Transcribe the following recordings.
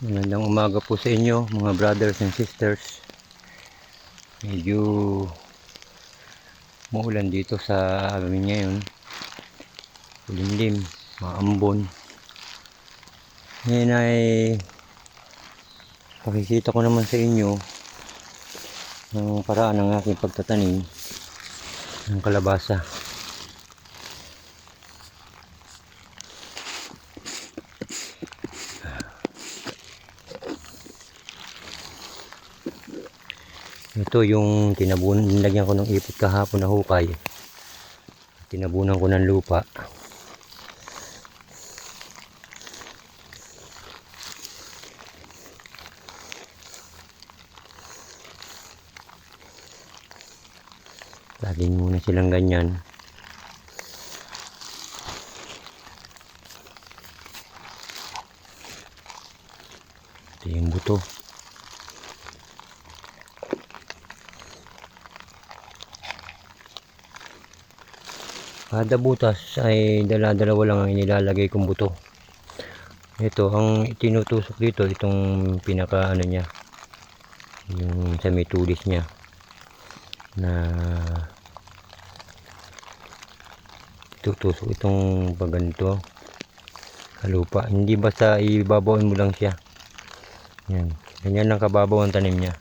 Magandang umaga po sa inyo mga brothers and sisters. Medyo maulan dito sa amin ngayon. Kulimlim, maambon. Ngayon ay pakikita ko naman sa inyo ang paraan ng aking pagtatanim ng kalabasa. Ito yung tinabunan, nilagyan ko ng ipot kahapon na hukay. Tinabunan ko ng lupa. Laging muna silang ganyan. Ito yung buto. Kada butas ay dala-dalawa lang ang inilalagay kong buto. Ito ang tinutusok dito, itong pinaka ano niya, yung sa may tulis niya na tutusok itong pag ganito sa lupa. Hindi basta ibabawin mo lang siya. Yan, ganyan lang kababaw ang tanim niya.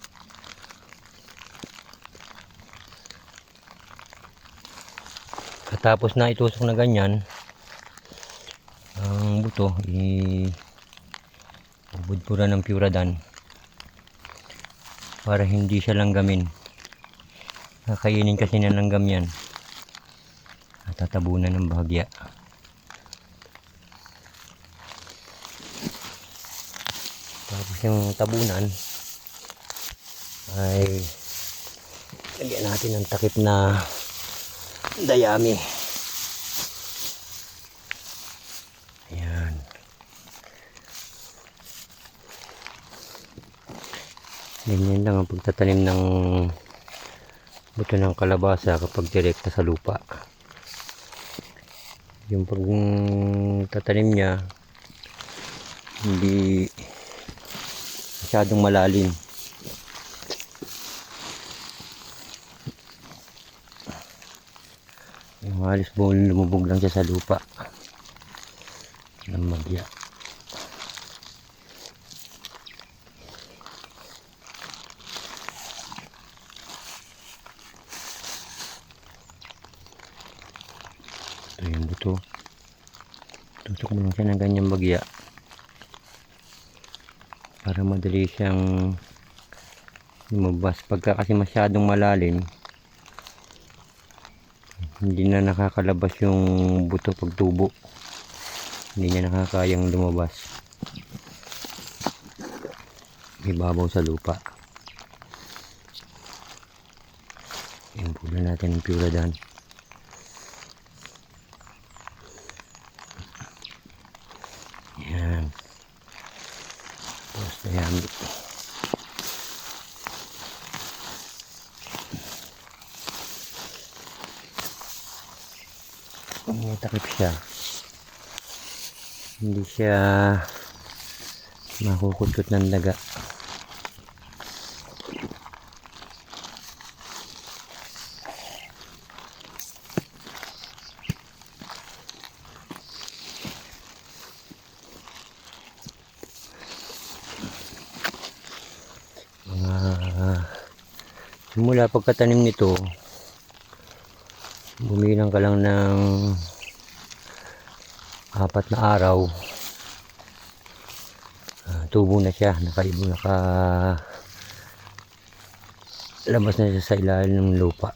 Tapos na itusok na ganyan ang buto, ibudburan ng Puradan para hindi siya langgamin. Kakainin kasi ng langgam yan at tatabunan ng bahagya. Tapos yung tabunan ay lagyan natin ng takip na dayami. Ayan. Ganyan lang ang pagtatanim ng buto ng kalabasa kapag direkta sa lupa. Yung pagtatanim niya hindi masyadong malalim. Yung halos lumubog lang siya sa lupa ng magya. Ito yung buto. Tutok mo lang siya ng ganyang bagya para madali siyang lumabas. Pagka kasi masyadong malalim, hindi na nakakalabas yung buto pag tubo. Hindi niya nakakayang lumabas. Ibabaw sa lupa. Impulan natin ng Puradan. Yan. Tapos dayami. May takip siya. Hindi siya makukutkot ng daga. Simula pagkatanim nito, bumilang ka lang ng 4 na araw, tubo na siya, labas na siya sa ilalim ng lupa.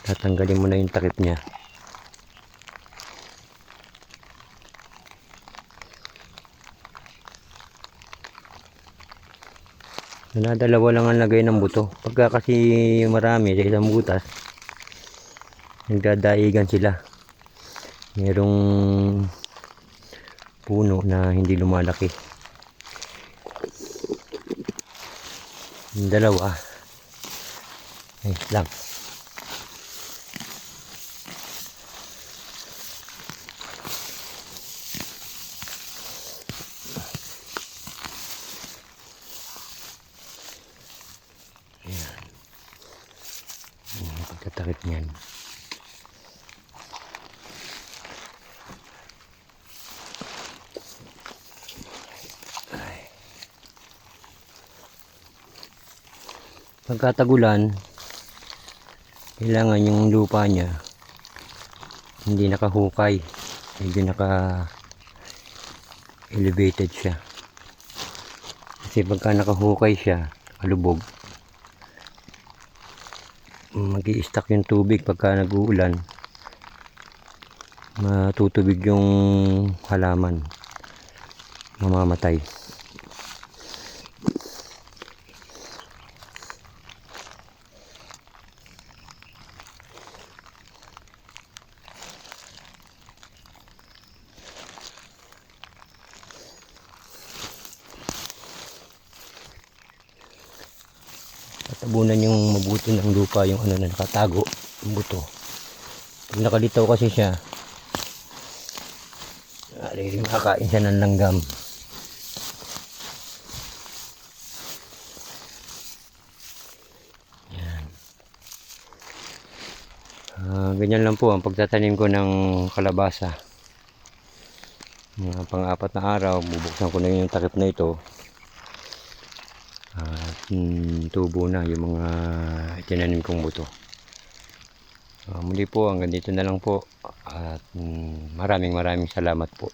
Tatanggalin mo na yung takip niya. Dalawa lang ang lagay ng buto. Pagka kasi marami sa isang butas, nagdadaigan sila. Merong puno na hindi lumalaki. Yung dalawa ay lang. takip niyan. Pagkatagulan, kailangan yung lupa niya hindi nakahukay, medyo naka-elevated siya. Kasi pagka nakahukay siya, kalubog, mag-i-stack yung tubig pagka nag-uulan, matutubig yung halaman, mamamatay. Tabunan yung mabuti ng lupa yung ano na nakatago, yung buto. Pag nakalitaw kasi siya, makakain siya ng langgam. Yan. Ganyan lang po ang pagtatanim ko ng kalabasa. Pang-apat na araw, bubuksan ko na yung takip na ito. At tubo na yung mga tinanim kong buto. Muli po, hanggang dito na lang po. At maraming salamat po.